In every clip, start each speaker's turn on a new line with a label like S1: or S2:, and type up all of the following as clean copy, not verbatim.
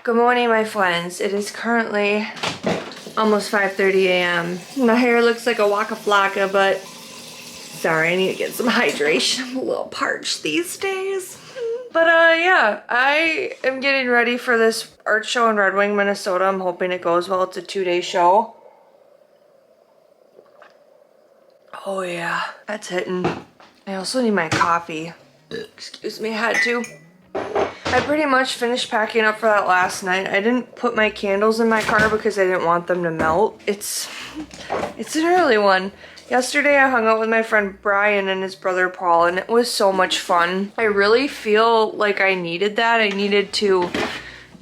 S1: Good morning, my friends. It is currently almost 5:30 a.m. My hair looks like a Waka Flocka, but sorry, I need to get some hydration. I'm a little parched these days. But yeah, I am getting ready for this art show in Red Wing, Minnesota. I'm hoping it goes well. It's a 2-day show. Oh yeah, that's hitting. I also need my coffee. Excuse me, I had to. I pretty much finished packing up for that last night. I didn't put my candles in my car because I didn't want them to melt. It's an early one. Yesterday I hung out with my friend Brian and his brother Paul, and it was so much fun. I really feel like I needed that. I needed to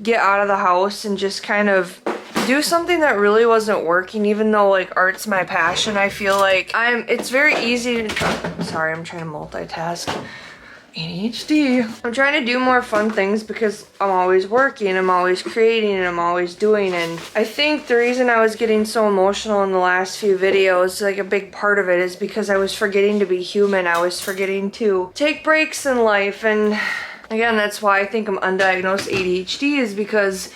S1: get out of the house and just kind of do something that really wasn't working, even though like art's my passion. I feel like it's very easy to, sorry, I'm trying to multitask. ADHD. I'm trying to do more fun things because I'm always working, I'm always creating, and I'm always doing. And I think the reason I was getting so emotional in the last few videos, like a big part of it is because I was forgetting to be human. I was forgetting to take breaks in life. And again, that's why I think I'm undiagnosed ADHD, is because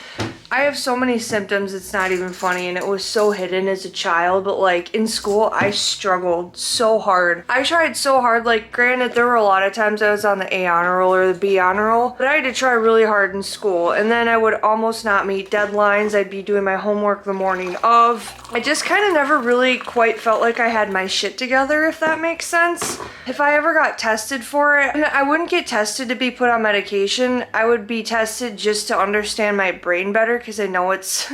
S1: I have so many symptoms, it's not even funny, and it was so hidden as a child. But like in school, I struggled so hard. I tried so hard. Like granted, there were a lot of times I was on the A honor roll or the B honor roll, but I had to try really hard in school, and then I would almost not meet deadlines. I'd be doing my homework the morning of. I just kind of never really quite felt like I had my shit together, if that makes sense. If I ever got tested for it, and I wouldn't get tested to be put on medication, I would be tested just to understand my brain better, because I know it's,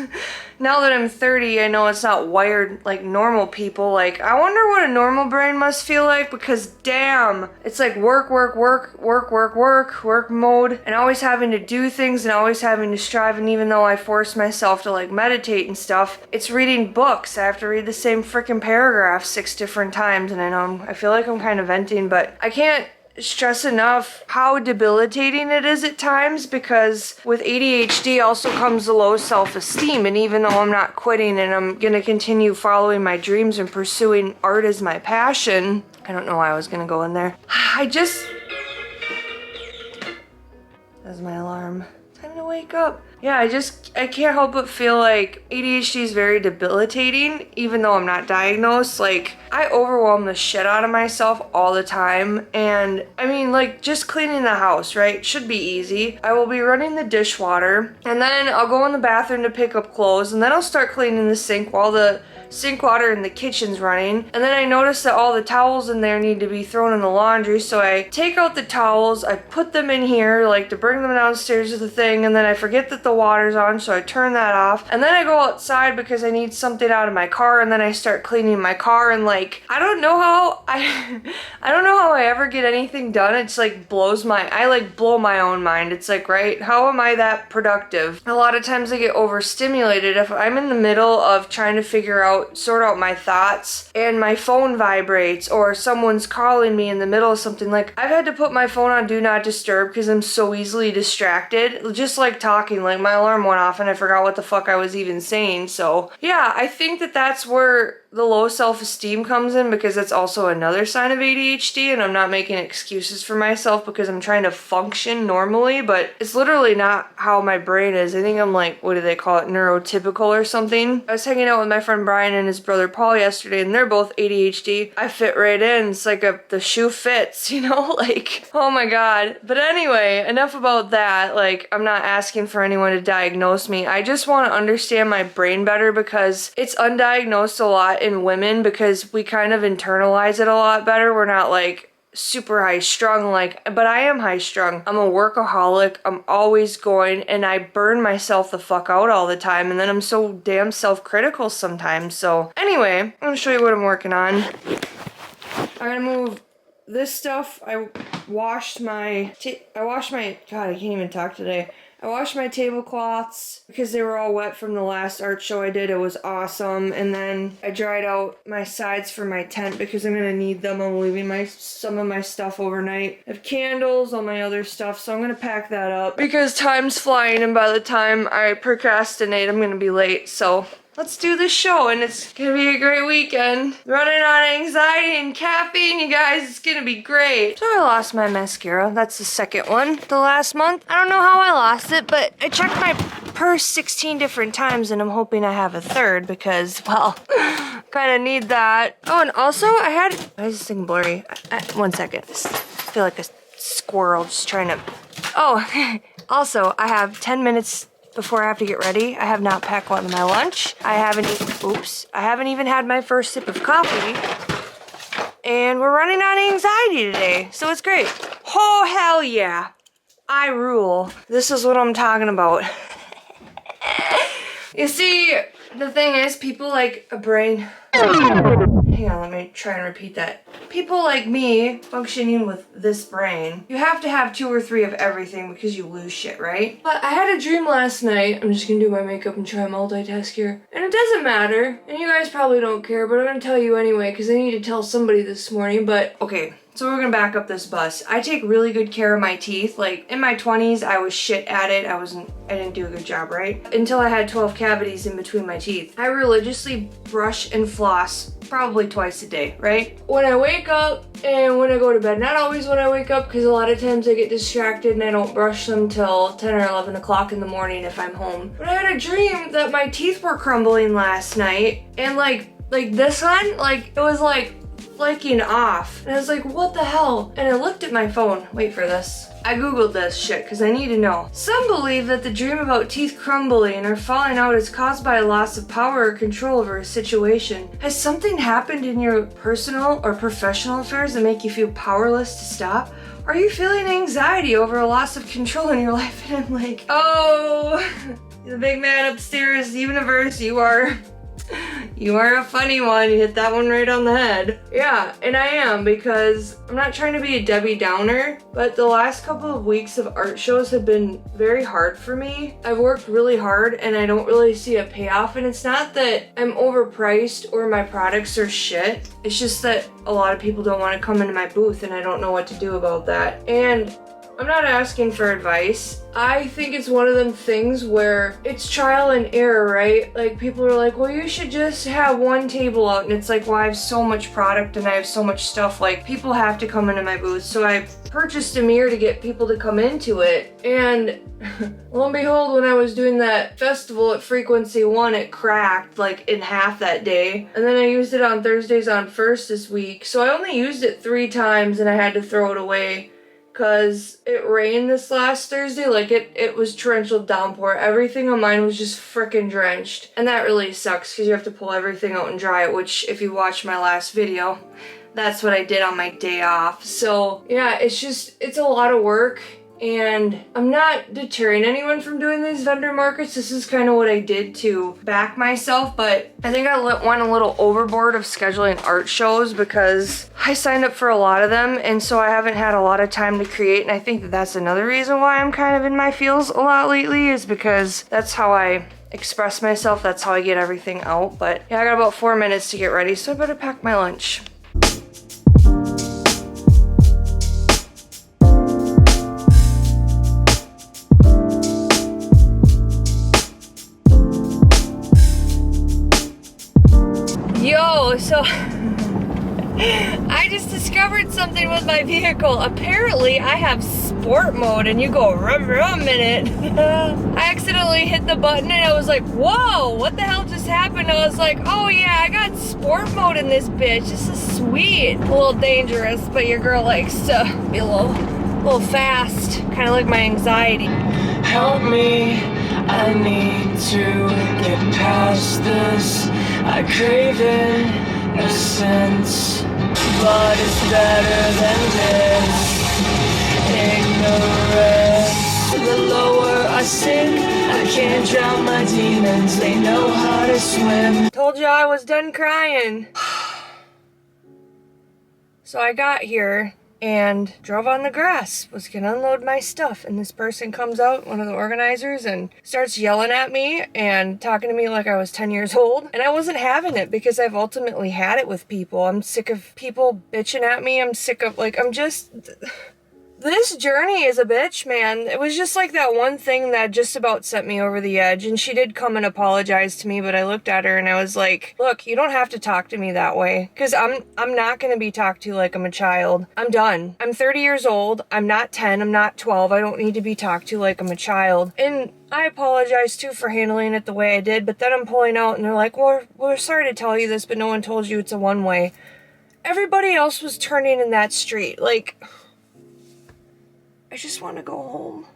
S1: now that I'm 30, I know it's not wired like normal people. Like, I wonder what a normal brain must feel like, because damn, it's like work mode, and always having to do things and always having to strive. And even though I force myself to like meditate and stuff, it's reading books. I have to read the same freaking paragraph 6 different times, and I feel like I'm kind of venting, but I can't stress enough how debilitating it is at times, because with ADHD also comes the low self-esteem. And even though I'm not quitting and I'm gonna continue following my dreams and pursuing art as my passion, I don't know why I was gonna go in there. That's my alarm. Time to wake up. Yeah, I can't help but feel like ADHD is very debilitating, even though I'm not diagnosed. Like, I overwhelm the shit out of myself all the time. And I mean, like, just cleaning the house, right? Should be easy. I will be running the dishwater, and then I'll go in the bathroom to pick up clothes, and then I'll start cleaning the sink while the sink water in the kitchen's running. And then I notice that all the towels in there need to be thrown in the laundry, so I take out the towels, I put them in here like to bring them downstairs to the thing, and then I forget that the water's on, so I turn that off. And then I go outside because I need something out of my car, and then I start cleaning my car. And like, I don't know how I ever get anything done. It's like I blow my own mind. It's like, right, how am I that productive? A lot of times I get overstimulated if I'm in the middle of trying to sort out my thoughts and my phone vibrates, or someone's calling me in the middle of something. Like, I've had to put my phone on do not disturb because I'm so easily distracted. Just like talking, like my alarm went off and I forgot what the fuck I was even saying. So yeah, I think that that's where the low self-esteem comes in, because it's also another sign of ADHD. And I'm not making excuses for myself because I'm trying to function normally, but it's literally not how my brain is. I think I'm like, what do they call it, neurotypical or something. I was hanging out with my friend Brian and his brother Paul yesterday, and they're both ADHD. I fit right in. It's like the shoe fits, you know, like, oh my god. But anyway, enough about that. Like, I'm not asking for anyone to diagnose me. I just want to understand my brain better, because it's undiagnosed a lot in women, because we kind of internalize it a lot better. We're not like super high strung, but I am high strung. I'm a workaholic. I'm always going, and I burn myself the fuck out all the time, and then I'm so damn self-critical sometimes. So anyway, I'm gonna show you what I'm working on. I'm gonna move this stuff. I washed my god, I can't even talk today. I washed my tablecloths because they were all wet from the last art show I did. It was awesome. And then I dried out my sides for my tent because I'm going to need them. I'm leaving some of my stuff overnight. I have candles, all my other stuff, so I'm going to pack that up because time's flying, and by the time I procrastinate, I'm going to be late. So let's do this show, and it's gonna be a great weekend. Running on anxiety and caffeine, you guys, it's gonna be great. So I lost my mascara. That's the second one the last month. I don't know how I lost it, but I checked my purse 16 different times, and I'm hoping I have a third because, well, kind of need that. Oh, and also I had, why is this thing blurry? 1 second. I feel like a squirrel just trying to, oh, also I have 10 minutes before I have to get ready. I have not packed one of my lunch. I haven't even had my first sip of coffee. And we're running on anxiety today, so it's great. Oh, hell yeah. I rule. This is what I'm talking about. You see, the thing is, people like a brain. Hang on, let me try and repeat that. People like me, functioning with this brain, you have to have 2 or 3 of everything because you lose shit, right? But I had a dream last night. I'm just gonna do my makeup and try multitask here. And it doesn't matter, and you guys probably don't care, but I'm gonna tell you anyway because I need to tell somebody this morning, but okay. So we're gonna back up this bus. I take really good care of my teeth. Like, in my 20s, I was shit at it. I didn't do a good job, right? Until I had 12 cavities in between my teeth. I religiously brush and floss probably twice a day, right? When I wake up and when I go to bed. Not always when I wake up, because a lot of times I get distracted and I don't brush them till 10 or 11 o'clock in the morning if I'm home. But I had a dream that my teeth were crumbling last night, and like this one, like, it was like flaking off. And I was like, what the hell? And I looked at my phone. Wait for this. I googled this shit because I need to know. Some believe that the dream about teeth crumbling or falling out is caused by a loss of power or control over a situation. Has something happened in your personal or professional affairs that make you feel powerless to stop? Are you feeling anxiety over a loss of control in your life? And I'm like, oh, the big man upstairs, universe, you are a funny one. You hit that one right on the head. Yeah, and I am, because I'm not trying to be a Debbie Downer, but the last couple of weeks of art shows have been very hard for me. I've worked really hard and I don't really see a payoff, and it's not that I'm overpriced or my products are shit. It's just that a lot of people don't want to come into my booth and I don't know what to do about that. And I'm not asking for advice. I think it's one of them things where it's trial and error, right? Like, people are like, well, you should just have one table out. And it's like, well, I have so much product and I have so much stuff. Like, people have to come into my booth. So I purchased a mirror to get people to come into it. And lo and behold, when I was doing that festival at Frequency 1, it cracked like in half that day. And then I used it on Thursdays on First this week. So I only used it 3 times and I had to throw it away. Cause it rained this last Thursday, like it was torrential downpour. Everything on mine was just frickin' drenched. And that really sucks because you have to pull everything out and dry it, which if you watched my last video, that's what I did on my day off. So yeah, it's a lot of work. And I'm not deterring anyone from doing these vendor markets. This is kind of what I did to back myself, but I think I went a little overboard of scheduling art shows because I signed up for a lot of them, and so I haven't had a lot of time to create. And I think that's another reason why I'm kind of in my feels a lot lately, is because that's how I express myself. That's how I get everything out. But yeah, I got about 4 minutes to get ready, so I better pack my lunch. Yo, so I just discovered something with my vehicle. Apparently I have sport mode, and you go rum rum in it. I accidentally hit the button and I was like, whoa, what the hell just happened? I was like, oh yeah, I got sport mode in this bitch. This is sweet. A little dangerous, but your girl likes to be a little fast. Kind of like my anxiety. Help me, I need to get past this. I crave innocence, but it's better than this. Ignorance. The lower I sink, I can't drown my demons. They know how to swim. Told you I was done crying. So I got here and drove on the grass, was gonna unload my stuff, and this person comes out, one of the organizers, and starts yelling at me and talking to me like I was 10 years old. And I wasn't having it because I've ultimately had it with people. I'm sick of people bitching at me. I'm sick of, like, This journey is a bitch, man. It was just like that one thing that just about sent me over the edge, and she did come and apologize to me, but I looked at her and I was like, look, you don't have to talk to me that way, because I'm not going to be talked to like I'm a child. I'm done. I'm 30 years old. I'm not 10. I'm not 12. I don't need to be talked to like I'm a child. And I apologize too for handling it the way I did, but then I'm pulling out and they're like, well, we're sorry to tell you this, but no one told you it's a one-way. Everybody else was turning in that street. Like, I just want to go home.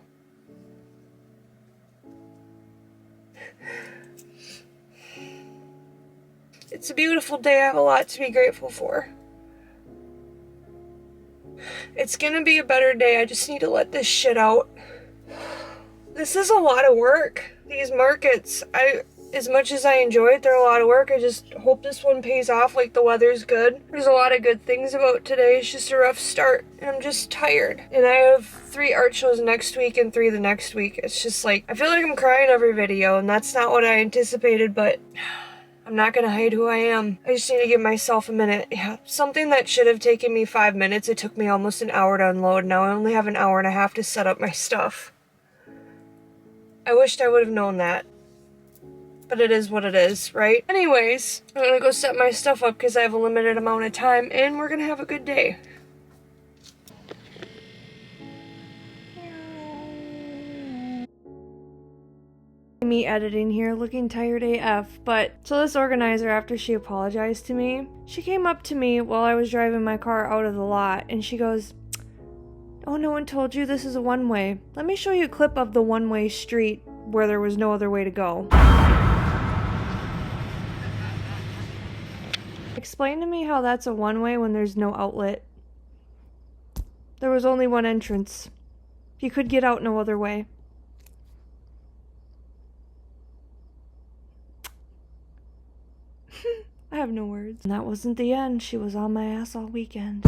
S1: It's a beautiful day. I have a lot to be grateful for. It's gonna be a better day. I just need to let this shit out. This is a lot of work. These markets, as much as I enjoy it, they're a lot of work. I just hope this one pays off, like the weather's good. There's a lot of good things about today. It's just a rough start, and I'm just tired. And I have 3 art shows next week and 3 the next week. It's just like, I feel like I'm crying every video, and that's not what I anticipated, but I'm not gonna hide who I am. I just need to give myself a minute. Yeah, something that should have taken me 5 minutes, it took me almost an hour to unload. Now I only have an hour and a half to set up my stuff. I wished I would have known that. But it is what it is, right? Anyways, I'm gonna go set my stuff up because I have a limited amount of time, and we're gonna have a good day. Me editing here, looking tired AF, but so this organizer, after she apologized to me, she came up to me while I was driving my car out of the lot, and she goes, oh, no one told you this is a one-way. Let me show you a clip of the one-way street where there was no other way to go. Explain to me how that's a one-way when there's no outlet. There was only one entrance. You could get out no other way. I have no words. And that wasn't the end. She was on my ass all weekend.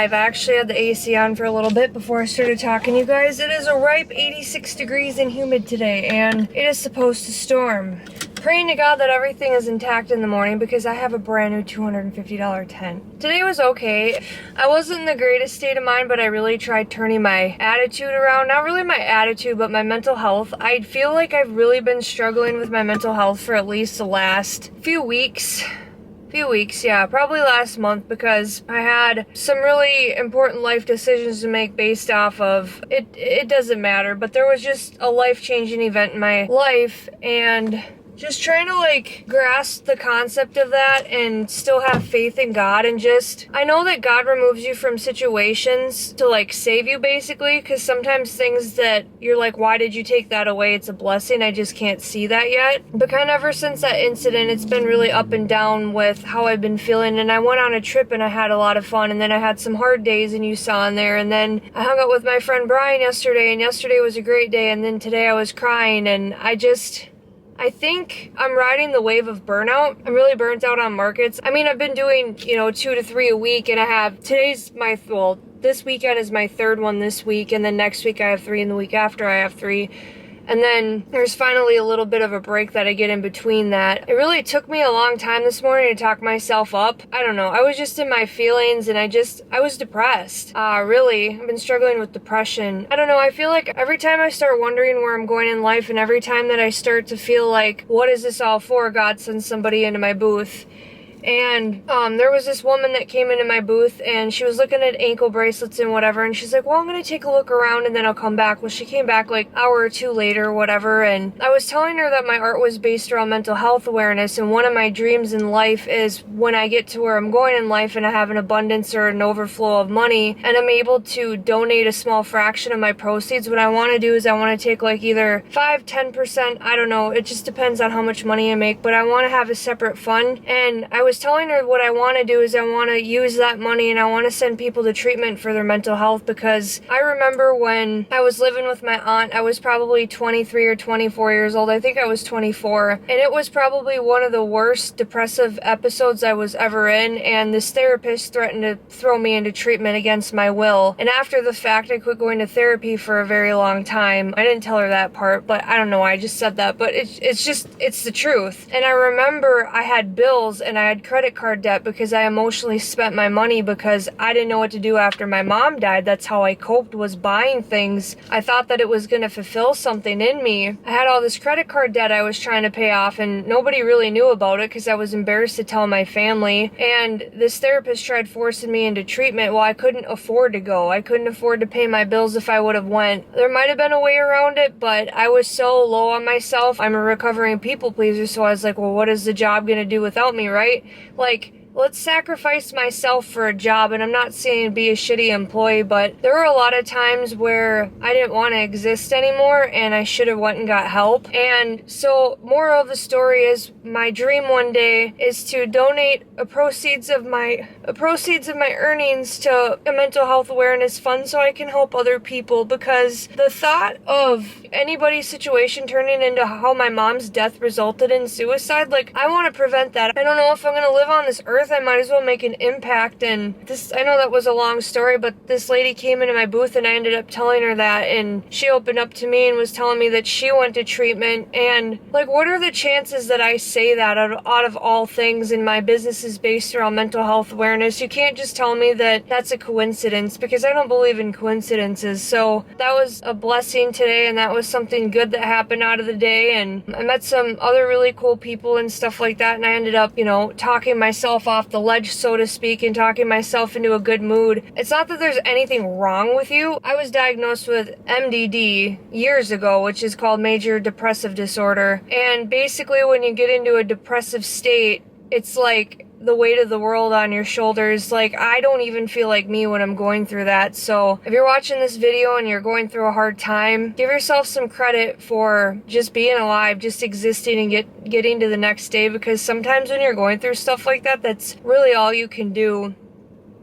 S1: live. I actually had the AC on for a little bit before I started talking to you guys. It is a ripe 86 degrees and humid today, and it is supposed to storm. Praying to God that everything is intact in the morning because I have a brand new $250 tent. Today was okay. I wasn't in the greatest state of mind, but I really tried turning my attitude around. Not really my attitude, but my mental health. I feel like I've really been struggling with my mental health for at least the last few weeks, yeah, probably last month, because I had some really important life decisions to make based off of, it doesn't matter, but there was just a life-changing event in my life, and just trying to like grasp the concept of that and still have faith in God, and just, I know that God removes you from situations to like save you basically, because sometimes things that you're like, why did you take that away? It's a blessing. I just can't see that yet. But kind of ever since that incident, it's been really up and down with how I've been feeling, and I went on a trip and I had a lot of fun, and then I had some hard days and you saw in there, and then I hung out with my friend Brian yesterday, and yesterday was a great day, and then today I was crying, and I think I'm riding the wave of burnout. I'm really burnt out on markets. I mean, I've been doing, 2 to 3 a week, and this weekend is my third one this week, and then next week I have 3, and the week after I have 3. And then there's finally a little bit of a break that I get in between that. It really took me a long time this morning to talk myself up. I don't know. I was just in my feelings, and I was depressed. Really, I've been struggling with depression. I don't know. I feel like every time I start wondering where I'm going in life, and every time that I start to feel like, what is this all for? God sends somebody into my booth. And there was this woman that came into my booth, and she was looking at ankle bracelets and whatever, and she's like, well, I'm gonna take a look around and then I'll come back. Well, she came back like an hour or 2 later or whatever, and I was telling her that my art was based around mental health awareness, and one of my dreams in life is when I get to where I'm going in life and I have an abundance or an overflow of money, and I'm able to donate a small fraction of my proceeds. What I want to do is I want to take like either 5-10%, I don't know, it just depends on how much money I make, but I want to have a separate fund. And I was telling her what I want to do is I want to use that money and I want to send people to treatment for their mental health, because I remember when I was living with my aunt, I was probably 23 or 24 years old. I think I was 24, and it was probably one of the worst depressive episodes I was ever in, and this therapist threatened to throw me into treatment against my will. And after the fact, I quit going to therapy for a very long time. I didn't tell her that part, but I don't know, I just said that, but it's the truth. And I remember I had bills and I had credit card debt because I emotionally spent my money because I didn't know what to do after my mom died. That's how I coped, was buying things. I thought that it was going to fulfill something in me. I had all this credit card debt I was trying to pay off, and nobody really knew about it because I was embarrassed to tell my family. And this therapist tried forcing me into treatment. Well, I couldn't afford to go. I couldn't afford to pay my bills if I would have went. There might have been a way around it, but I was so low on myself. I'm a recovering people pleaser, so I was like, well, what is the job going to do without me, right? Like, let's sacrifice myself for a job. And I'm not saying be a shitty employee, but there were a lot of times where I didn't want to exist anymore and I should have went and got help. And so moral of the story is, my dream one day is to donate a proceeds of my earnings to a mental health awareness fund so I can help other people, because the thought of anybody's situation turning into how my mom's death resulted in suicide, like, I want to prevent that. I don't know if I'm going to live on this earth. I might as well make an impact. And this, I know that was a long story, but this lady came into my booth and I ended up telling her that, and she opened up to me and was telling me that she went to treatment. And like, what are the chances that I say that out of all things, and my business is based around mental health awareness? You can't just tell me that that's a coincidence, because I don't believe in coincidences. So that was a blessing today, and that was something good that happened out of the day. And I met some other really cool people and stuff like that, and I ended up, talking myself off the ledge, so to speak, and talking myself into a good mood. It's not that there's anything wrong with you. I was diagnosed with MDD years ago, which is called major depressive disorder. And basically when you get into a depressive state, it's like the weight of the world on your shoulders. Like, I don't even feel like me when I'm going through that. So if you're watching this video and you're going through a hard time, give yourself some credit for just being alive, just existing, and getting to the next day, because sometimes when you're going through stuff like that, that's really all you can do.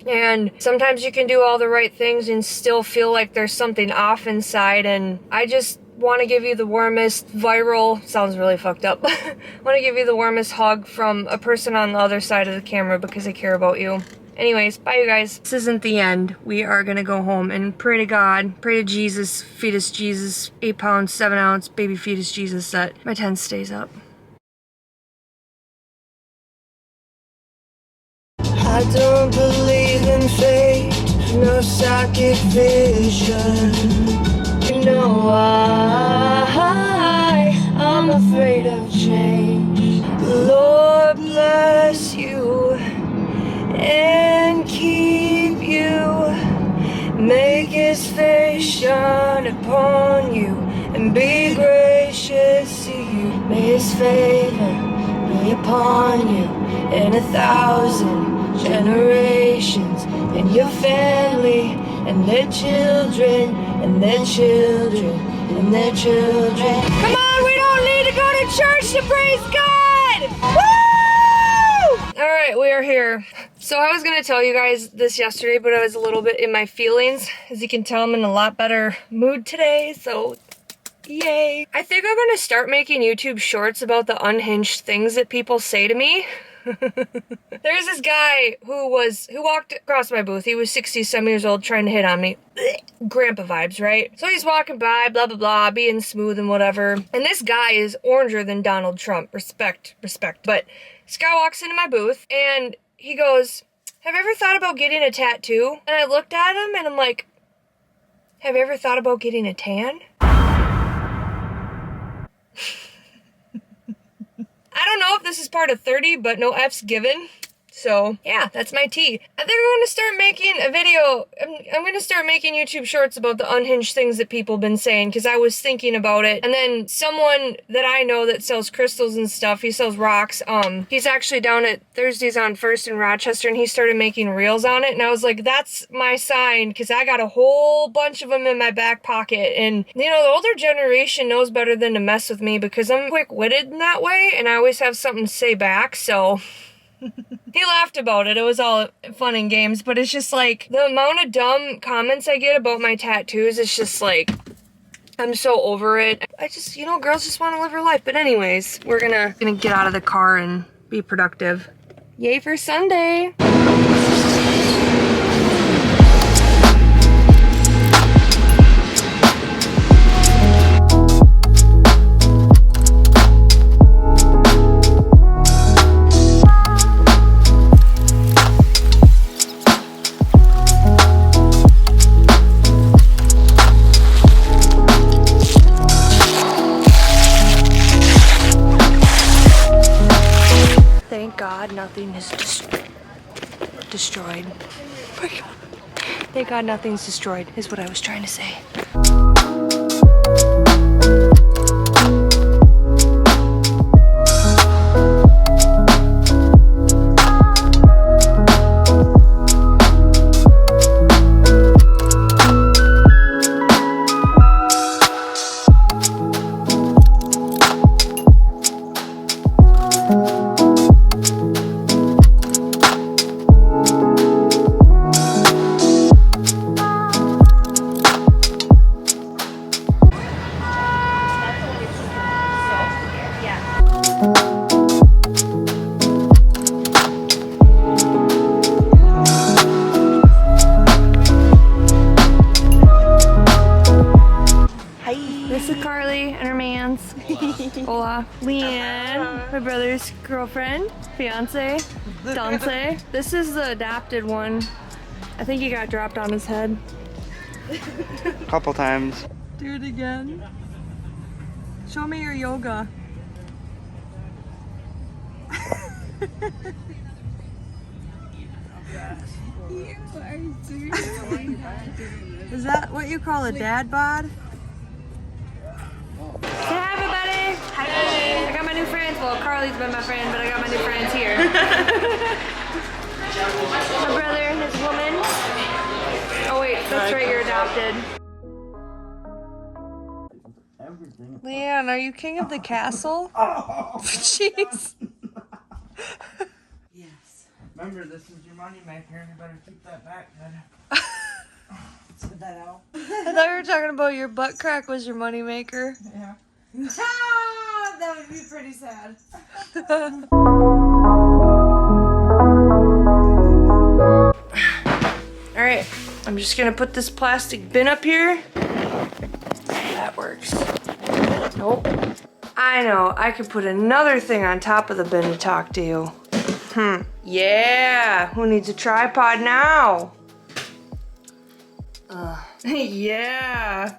S1: And sometimes you can do all the right things and still feel like there's something off inside. And I just want to give you the warmest sounds really fucked up, want to give you the warmest hug from a person on the other side of the camera, because I care about you. anyways, bye you guys. This isn't the end. We are gonna go home and pray to God, pray to Jesus, fetus Jesus, 8 pounds, 7 ounce, baby fetus Jesus, that my tent stays up. I don't believe in fate, no psychic vision. You know I'm afraid of change. Lord bless you and keep you. Make his face shine upon you and be gracious to you. May his favor be upon you and 1,000 generations, and your family and their children and their children and their children. Come on, we don't need to go to church to praise God! Woo! Alright, we are here. So I was gonna tell you guys this yesterday, but I was a little bit in my feelings. As you can tell, I'm in a lot better mood today, so yay. I think I'm gonna start making YouTube shorts about the unhinged things that people say to me. There's this guy who walked across my booth. He was 60-some years old trying to hit on me. Grandpa vibes, right? So he's walking by, blah, blah, blah, being smooth and whatever. And this guy is oranger than Donald Trump. Respect. But this guy walks into my booth and he goes, have you ever thought about getting a tattoo? And I looked at him and I'm like, have you ever thought about getting a tan? I don't know if this is part of 30, but no F's given. So, yeah, that's my tea. I think I'm going to start making a video. I'm going to start making YouTube shorts about the unhinged things that people have been saying, because I was thinking about it. And then someone that I know that sells crystals and stuff, he sells rocks. He's actually down at Thursdays on First in Rochester, and he started making reels on it. And I was like, that's my sign, because I got a whole bunch of them in my back pocket. And, you know, the older generation knows better than to mess with me, because I'm quick-witted in that way, and I always have something to say back, so... He laughed about it. It was all fun and games, but it's just like the amount of dumb comments I get about my tattoos, it's just like, I'm so over it. I just, you know, girls just want to live her life. But anyways, we're gonna get out of the car and be productive. Yay for Sunday. Thank God nothing is destroyed. Oh my God. Thank God nothing's destroyed is what I was trying to say. Hola. Leanne, my brother's girlfriend, fiance, Dance. This is the adopted one. I think he got dropped on his head.
S2: Couple times.
S1: Do it again. Show me your yoga. Is that what you call a dad bod? Say hi, everybody! Hi! I got my new friends. Well, Carly's been my friend, but I got my new friends here. My brother and his woman. Oh wait, that's right, you're adopted. Leanne, are you king of the castle? Oh. Jeez.
S2: Yes. Remember, this is your money maker, and you better keep that back then. Spit that out.
S1: I thought you were talking about your butt crack was your money maker.
S2: Yeah. Ah, that would be pretty sad.
S1: All right, I'm just gonna put this plastic bin up here. That works. Nope. I know, I could put another thing on top of the bin to talk to you. Yeah, who needs a tripod now? Yeah.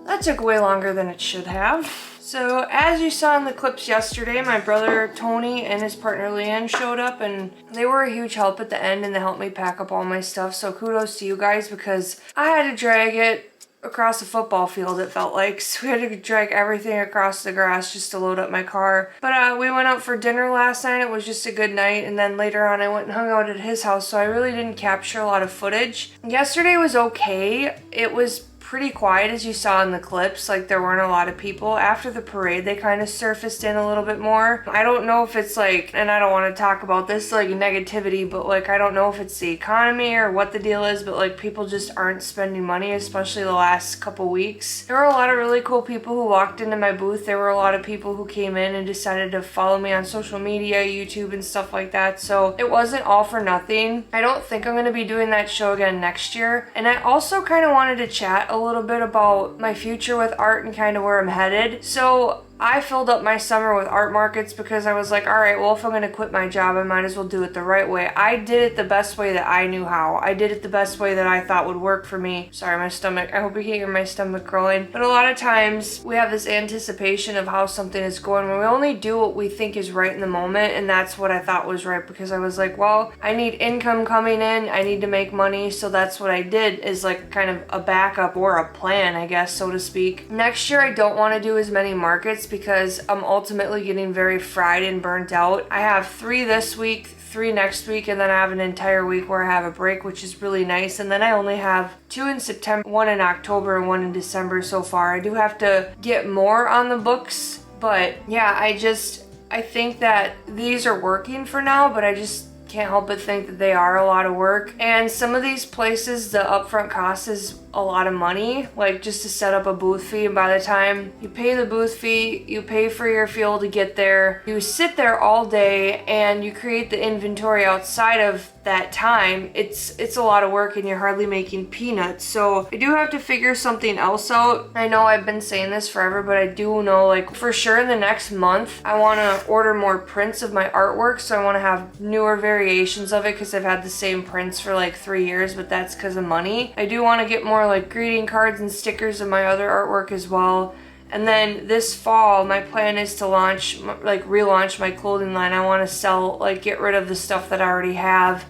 S1: That took way longer than it should have. So as you saw in the clips yesterday, my brother Tony and his partner Leanne showed up and they were a huge help at the end and they helped me pack up all my stuff. So kudos to you guys because I had to drag it across a football field, it felt like. So we had to drag everything across the grass just to load up my car. But we went out for dinner last night. It was just a good night. And then later on I went and hung out at his house. So I really didn't capture a lot of footage. Yesterday was okay. It was pretty quiet as you saw in the clips. Like there weren't a lot of people. After the parade they kind of surfaced in a little bit more. I don't know if it's like, and I don't want to talk about this like negativity, but like I don't know if it's the economy or what the deal is, but like people just aren't spending money, especially the last couple weeks. There were a lot of really cool people who walked into my booth. There were a lot of people who came in and decided to follow me on social media, YouTube and stuff like that. So it wasn't all for nothing. I don't think I'm going to be doing that show again next year. And I also kind of wanted to chat a little bit about my future with art and kind of where I'm headed. So I filled up my summer with art markets because I was like, all right, well, if I'm going to quit my job, I might as well do it the right way. I did it the best way that I knew how. I did it the best way that I thought would work for me. Sorry, my stomach. I hope you can't hear my stomach growling. But a lot of times we have this anticipation of how something is going when we only do what we think is right in the moment. And that's what I thought was right because I was like, well, I need income coming in. I need to make money. So that's what I did is like kind of a backup or a plan, I guess, so to speak. Next year, I don't want to do as many markets because I'm ultimately getting very fried and burnt out. I have 3 this week, 3 next week, and then I have an entire week where I have a break, which is really nice. And then I only have 2 in September, 1 in October, and 1 in December so far. I do have to get more on the books, but yeah, I think that these are working for now, but I just can't help but think that they are a lot of work. And some of these places, the upfront cost is a lot of money, like just to set up a booth fee. And by the time you pay the booth fee, you pay for your fuel to get there, you sit there all day and you create the inventory outside of that time, it's a lot of work and you're hardly making peanuts. So I do have to figure something else out. I know I've been saying this forever, but I do know like for sure in the next month I want to order more prints of my artwork. So I want to have newer variations of it because I've had the same prints for like 3 years, but that's because of money. I do want to get more like greeting cards and stickers of my other artwork as well. And then this fall, my plan is to relaunch my clothing line. I want to sell, like get rid of the stuff that I already have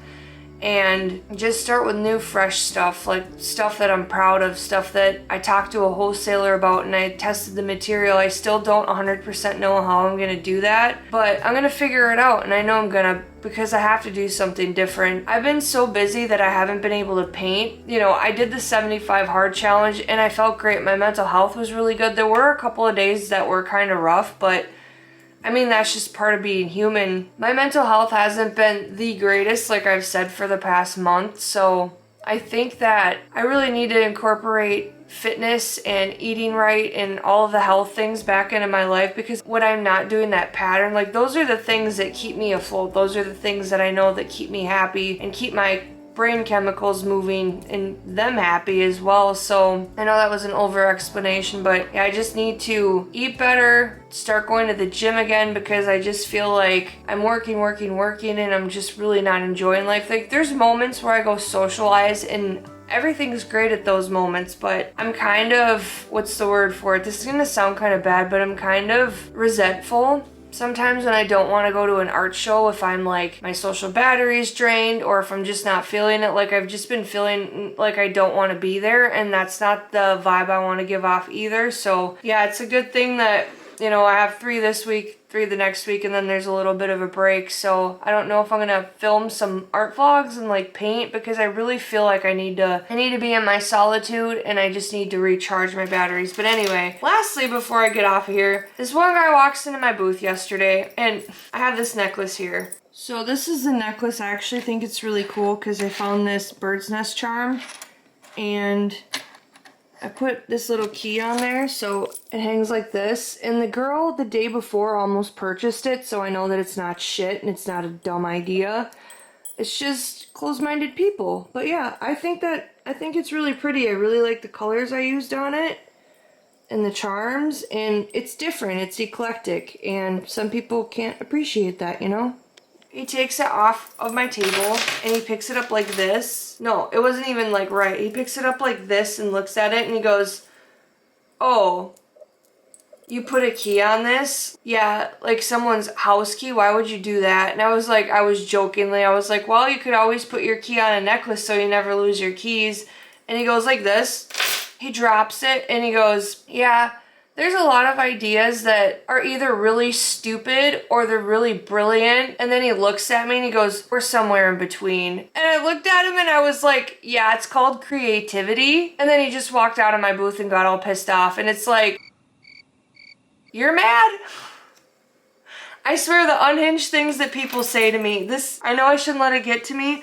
S1: and just start with new fresh stuff, like stuff that I'm proud of, stuff that I talked to a wholesaler about and I tested the material. I still don't 100% know how I'm gonna do that, but I'm gonna figure it out, and I know I'm gonna because I have to do something different. I've been so busy that I haven't been able to paint. You know, I did the 75 hard challenge and I felt great. My mental health was really good. There were a couple of days that were kind of rough, but I mean, that's just part of being human. My mental health hasn't been the greatest, like I've said, for the past month. So I think that I really need to incorporate fitness and eating right and all of the health things back into my life, because when I'm not doing that pattern, like those are the things that keep me afloat. Those are the things that I know that keep me happy and keep my brain chemicals moving and them happy as well. So I know that was an over explanation, but yeah, I just need to eat better, start going to the gym again, because I just feel like I'm working and I'm just really not enjoying life. Like there's moments where I go socialize and everything's great at those moments, but I'm kind of, what's the word for it? This is gonna sound kind of bad, but I'm kind of resentful sometimes when I don't want to go to an art show, if I'm like my social battery's drained or if I'm just not feeling it. Like I've just been feeling like I don't want to be there, and that's not the vibe I want to give off either. So yeah, it's a good thing that, you know, I have 3 this week, 3 the next week, and then there's a little bit of a break. So I don't know if I'm gonna film some art vlogs and like paint, because I really feel like I need to be in my solitude and I just need to recharge my batteries. But anyway, lastly, before I get off of here, this one guy walks into my booth yesterday and I have this necklace here. So this is the necklace. I actually think it's really cool because I found this bird's nest charm and I put this little key on there so it hangs like this, and the girl the day before almost purchased it, so I know that it's not shit and it's not a dumb idea. It's just closed-minded people. But yeah, I think it's really pretty. I really like the colors I used on it and the charms, and it's different, it's eclectic, and some people can't appreciate that, you know? He takes it off of my table and he picks it up like this. No, it wasn't even like right. He picks it up like this and looks at it and he goes, "Oh, you put a key on this? Yeah, like someone's house key, why would you do that?" And I was jokingly, I was like, "Well, you could always put your key on a necklace so you never lose your keys." And he goes like this. He drops it and he goes, "Yeah, there's a lot of ideas that are either really stupid or they're really brilliant." And then he looks at me and he goes, "We're somewhere in between." And I looked at him and I was like, "Yeah, it's called creativity." And then he just walked out of my booth and got all pissed off. And it's like, you're mad? I swear the unhinged things that people say to me, I know I shouldn't let it get to me.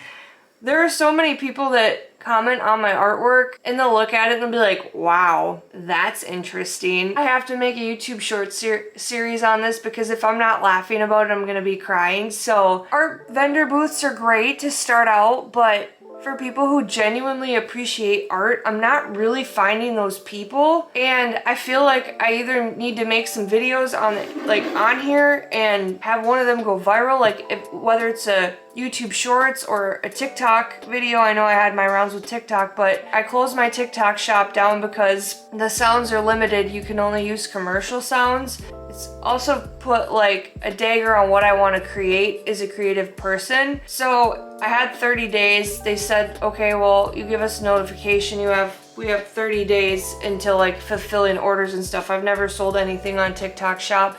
S1: There are so many people that comment on my artwork and they'll look at it and they'll be like, "Wow, that's interesting." I have to make a YouTube short series on this because if I'm not laughing about it, I'm gonna be crying. So art vendor booths are great to start out, but for people who genuinely appreciate art, I'm not really finding those people. And I feel like I either need to make some videos on here and have one of them go viral, whether it's a YouTube Shorts or a TikTok video. I know I had my rounds with TikTok, but I closed my TikTok shop down because the sounds are limited. You can only use commercial sounds. It's also put like a dagger on what I want to create as a creative person. So I had 30 days. They said, "Okay, well, you give us a notification. We have 30 days until like fulfilling orders and stuff." I've never sold anything on TikTok shop.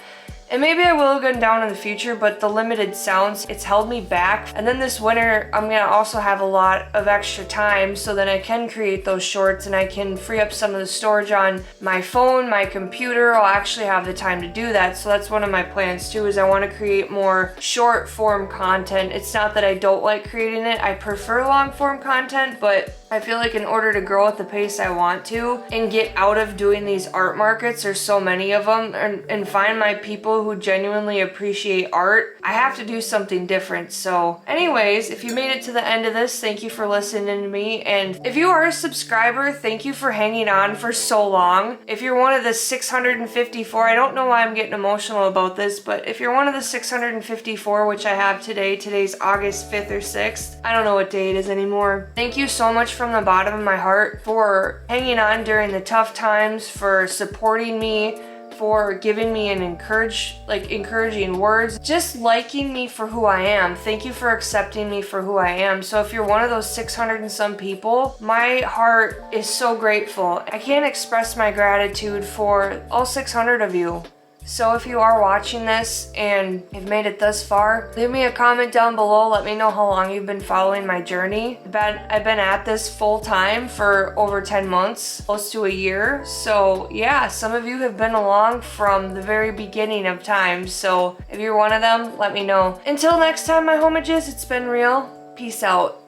S1: And maybe I will go down in the future, but the limited sounds, it's held me back. And then this winter, I'm gonna also have a lot of extra time so that I can create those shorts and I can free up some of the storage on my phone, my computer. I'll actually have the time to do that. So that's one of my plans too, is I wanna create more short form content. It's not that I don't like creating it. I prefer long form content, but I feel like in order to grow at the pace I want to and get out of doing these art markets, there's so many of them, and find my people who genuinely appreciate art, I have to do something different. So anyways, if you made it to the end of this, thank you for listening to me. And if you are a subscriber, thank you for hanging on for so long. If you're one of the 654, I don't know why I'm getting emotional about this, but if you're one of the 654, which I have today's August 5th or 6th, I don't know what day it is anymore. Thank you so much from the bottom of my heart for hanging on during the tough times, for supporting me, for giving me encouraging words, just liking me for who I am. Thank you for accepting me for who I am. So if you're one of those 600 and some people, my heart is so grateful. I can't express my gratitude for all 600 of you. So if you are watching this and you've made it thus far, leave me a comment down below. Let me know how long you've been following my journey. I've been at this full time for over 10 months, close to a year. So yeah, some of you have been along from the very beginning of time. So if you're one of them, let me know. Until next time, my homages, it's been real. Peace out.